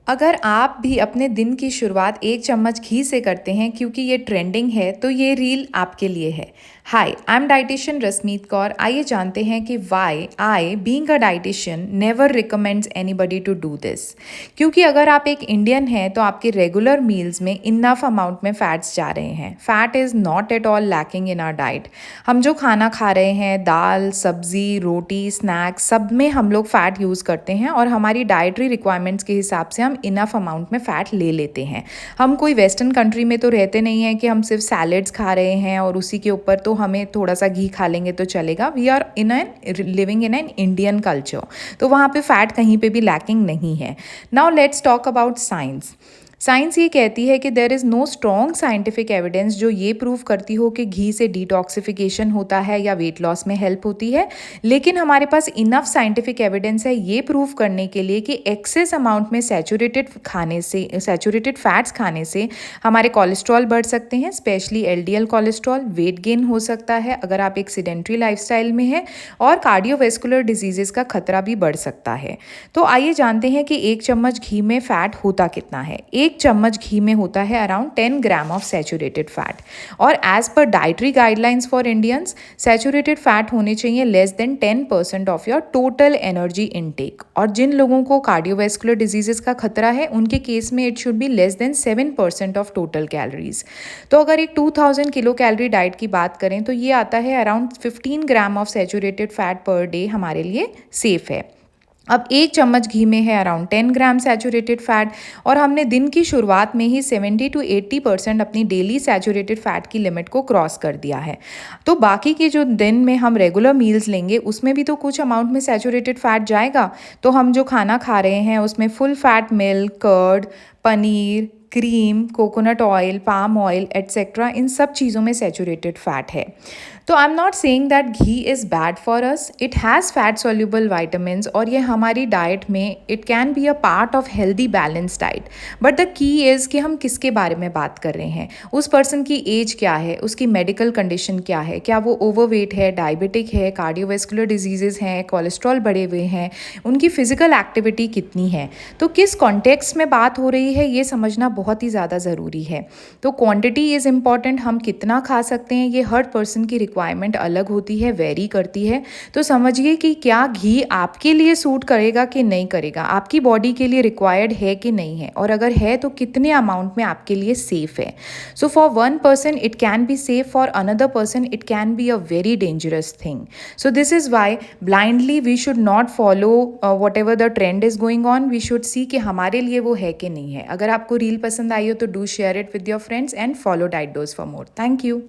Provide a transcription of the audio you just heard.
अगर आप भी अपने दिन की शुरुआत एक चम्मच घी से करते हैं क्योंकि ये ट्रेंडिंग है तो ये रील आपके लिए है। Hi, I am dietitian Rasmeet Kaur. आइए जानते हैं कि why I being a dietitian never recommends anybody to do this. क्योंकि अगर आप एक इंडियन हैं तो आपके रेगुलर मील्स में इनफ अमाउंट में फैट्स जा रहे हैं। Fat is not at all lacking in our diet. हम जो खाना खा रहे हैं, दाल, सब्जी, रोटी, स्नैक्स, सब में हम लोग फ़ैट यूज़ करते हैं और हमारी डाइटरी रिक्वायरमेंट्स के हिसाब से हम इनफ अमाउंट में फ़ैट ले लेते हैं। हम कोई वेस्टर्न कंट्री में तो रहते नहीं हैं कि हम सिर्फ सैलेड्स खा रहे हैं और उसी के ऊपर तो हमें थोड़ा सा घी खा लेंगे तो चलेगा। We are in an living in an Indian culture, तो वहाँ पे फ़ैट कहीं पे भी लैकिंग नहीं है। Now let's talk about science. Science ये कहती है कि there is no strong scientific evidence जो ये प्रूव करती हो कि घी से डिटॉक्सिफिकेशन होता है या वेट लॉस में हेल्प होती है। लेकिन हमारे पास इनफ साइंटिफिक एविडेंस है ये प्रूव करने के लिए कि एक्सेस अमाउंट में सैचुरेटेड फैट्स खाने से हमारे कोलेस्ट्रॉल बढ़ सकते हैं, specially LDL cholesterol, weight gain हो सकता है अगर आप एक सिडेंट्री लाइफस्टाइल में हैं, और कार्डियोवेस्कुलर डिजीजेस का खतरा भी बढ़ सकता है। तो आइए जानते हैं कि एक चम्मच घी में फ़ैट होता कितना है। एक चम्मच घी में होता है around 10 gram of saturated fat, और एज पर dietary guidelines for Indians saturated fat होने चाहिए less than 10% of your total energy intake. और जिन लोगों को कार्डियोवेस्कुलर डिजीजेस का खतरा है उनके केस में it should be less than 7% of total calories. तो अगर एक 2000 किलो कैलोरी डाइट की बात करें तो ये आता है around 15 gram of saturated fat per day हमारे लिए सेफ है। अब एक चम्मच घी में है अराउंड 10 ग्राम सैचुरेटेड फैट, और हमने दिन की शुरुआत में ही 70 to 80% अपनी डेली सैचुरेटेड फैट की लिमिट को क्रॉस कर दिया है। तो बाकी के जो दिन में हम रेगुलर मील्स लेंगे उसमें भी तो कुछ अमाउंट में सैचुरेटेड फैट जाएगा। तो हम जो खाना खा रहे हैं उसमें full fat milk, curd, paneer, cream, coconut oil, palm oil etcetera, इन सब चीज़ों में सैचुरेटेड फैट है। तो I am not saying that ghee is bad for us, it has fat soluble vitamins, और ये हमारी डाइट में it can be a part of healthy balance diet. But the key is कि हम किसके बारे में बात कर रहे हैं, उस पर्सन की एज क्या है, उसकी मेडिकल कंडीशन क्या है, क्या वो ओवरवेट है, डायबिटिक है, कार्डियोवेस्कुलर डिजीजेस हैं, कोलेस्ट्रॉल बढ़े हुए हैं, उनकी फिजिकल एक्टिविटी कितनी है, तो किस कॉन्टेक्स्ट में बात हो रही है ये समझना बहुत ही ज़्यादा ज़रूरी है। तो क्वांटिटी इज़ इम्पॉर्टेंट, हम कितना खा सकते हैं ये हर पर्सन की रिक्वायरमेंट अलग होती है, वेरी करती है। तो समझिए कि क्या घी आपके लिए सूट करेगा कि नहीं करेगा, आपकी बॉडी के लिए रिक्वायर्ड है कि नहीं है, और अगर है तो कितने अमाउंट में आपके लिए सेफ है। So for one person it can be safe, for another person it can be a very dangerous thing. So this is why blindly we should not follow whatever the trend is going on. We should see कि हमारे लिए वो है कि नहीं है। अगर आपको रील पसंद आई हो तो do share it with your friends and follow diet dose for more. Thank you.